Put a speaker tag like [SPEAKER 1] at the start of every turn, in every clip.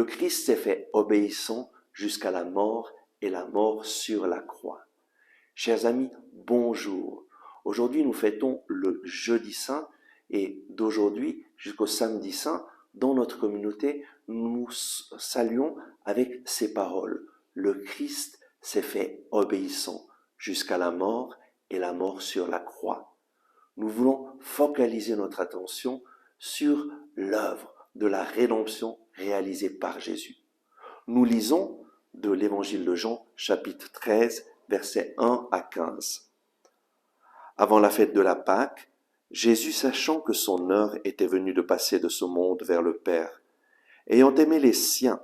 [SPEAKER 1] le Christ s'est fait obéissant jusqu'à la mort et la mort sur la croix. Chers amis, bonjour. Aujourd'hui, nous fêtons le jeudi saint et d'aujourd'hui jusqu'au samedi saint, dans notre communauté, nous saluons avec ces paroles. Le Christ s'est fait obéissant jusqu'à la mort et la mort sur la croix. Nous voulons focaliser notre attention sur l'œuvre de la rédemption réalisée par Jésus. Nous lisons de l'évangile de Jean, chapitre 13, versets 1 à 15. Avant la fête de la Pâque, Jésus, sachant que son heure était venue de passer de ce monde vers le Père, ayant aimé les siens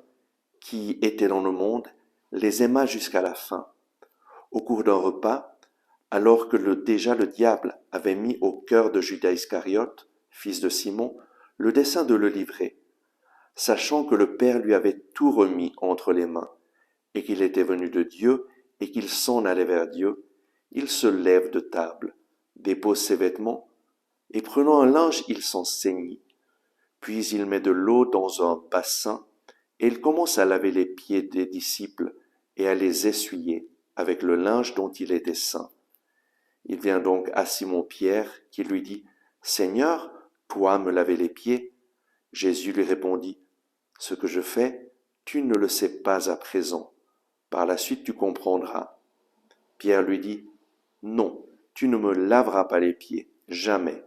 [SPEAKER 1] qui étaient dans le monde, les aima jusqu'à la fin. Au cours d'un repas, alors que déjà le diable avait mis au cœur de Judas Iscariote, fils de Simon, le dessein de le livrer, sachant que le Père lui avait tout remis entre les mains, et qu'il était venu de Dieu, et qu'il s'en allait vers Dieu, il se lève de table, dépose ses vêtements, et prenant un linge, il s'en ceignit. Puis il met de l'eau dans un bassin, et il commence à laver les pieds des disciples, et à les essuyer avec le linge dont il était ceint. Il vient donc à Simon-Pierre, qui lui dit, « Seigneur, toi me laver les pieds ?» Jésus lui répondit, « Ce que je fais, tu ne le sais pas à présent. Par la suite tu comprendras. » Pierre lui dit, « Non, tu ne me laveras pas les pieds, jamais. »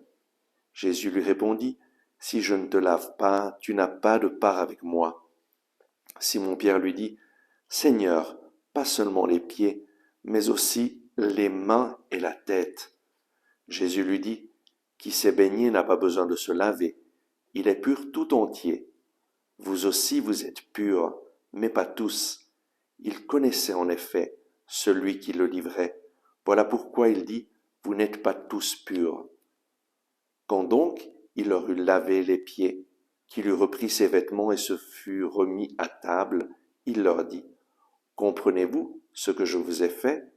[SPEAKER 1] Jésus lui répondit, « Si je ne te lave pas, tu n'as pas de part avec moi. » Simon-Pierre lui dit, « Seigneur, pas seulement les pieds, mais aussi les mains et la tête. » Jésus lui dit, « Qui s'est baigné n'a pas besoin de se laver, il est pur tout entier. Vous aussi vous êtes purs, mais pas tous. » Il connaissait en effet celui qui le livrait. Voilà pourquoi il dit, « Vous n'êtes pas tous purs. » Quand donc il leur eut lavé les pieds, qu'il eut repris ses vêtements et se fut remis à table, il leur dit, « Comprenez-vous ce que je vous ai fait?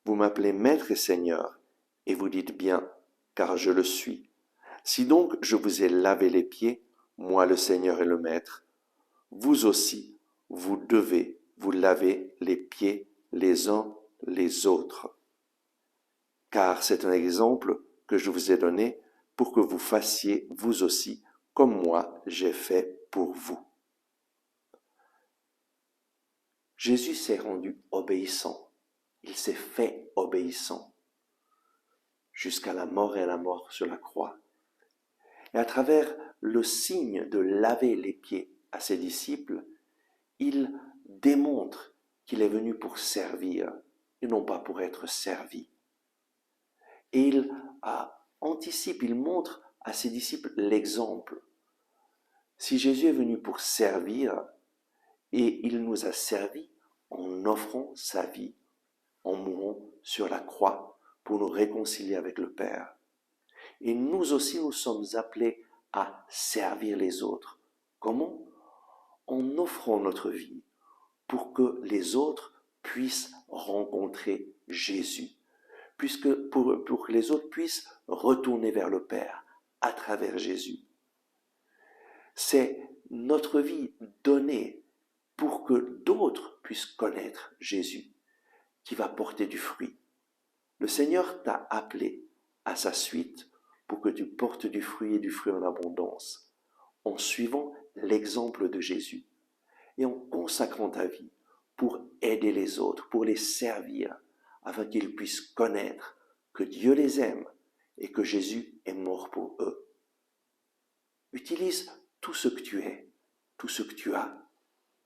[SPEAKER 1] Vous m'appelez Maître et Seigneur, et vous dites bien, car je le suis. Si donc je vous ai lavé les pieds, moi le Seigneur et le Maître, vous aussi, vous devez vous laver les pieds les uns les autres. Car c'est un exemple que je vous ai donné pour que vous fassiez vous aussi comme moi j'ai fait pour vous. » Jésus s'est rendu obéissant. Il s'est fait obéissant jusqu'à la mort et à la mort sur la croix. Et à travers le signe de laver les pieds à ses disciples, il démontre qu'il est venu pour servir et non pas pour être servi. Et il anticipe, il montre à ses disciples l'exemple. Si Jésus est venu pour servir, et il nous a servi en offrant sa vie, en mourant sur la croix pour nous réconcilier avec le Père. Et nous aussi, nous sommes appelés à servir les autres. Comment? En offrant notre vie pour que les autres puissent rencontrer Jésus, pour que les autres puissent retourner vers le Père à travers Jésus. C'est notre vie donnée pour que d'autres puissent connaître Jésus, qui va porter du fruit. Le Seigneur t'a appelé à sa suite pour que tu portes du fruit et du fruit en abondance, en suivant l'exemple de Jésus et en consacrant ta vie pour aider les autres, pour les servir, afin qu'ils puissent connaître que Dieu les aime et que Jésus est mort pour eux. Utilise tout ce que tu es, tout ce que tu as,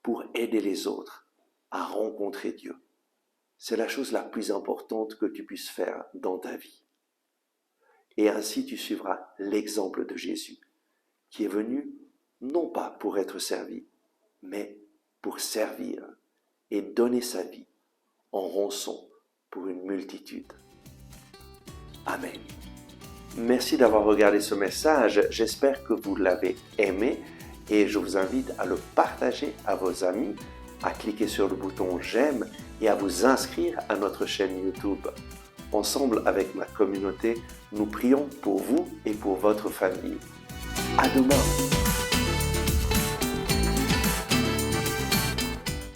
[SPEAKER 1] pour aider les autres à rencontrer Dieu. C'est la chose la plus importante que tu puisses faire dans ta vie. Et ainsi tu suivras l'exemple de Jésus, qui est venu non pas pour être servi, mais pour servir et donner sa vie en rançon pour une multitude. Amen. Merci d'avoir regardé ce message. J'espère que vous l'avez aimé et je vous invite à le partager à vos amis, à cliquer sur le bouton j'aime et à vous inscrire à notre chaîne YouTube. Ensemble avec ma communauté, nous prions pour vous et pour votre famille. À demain!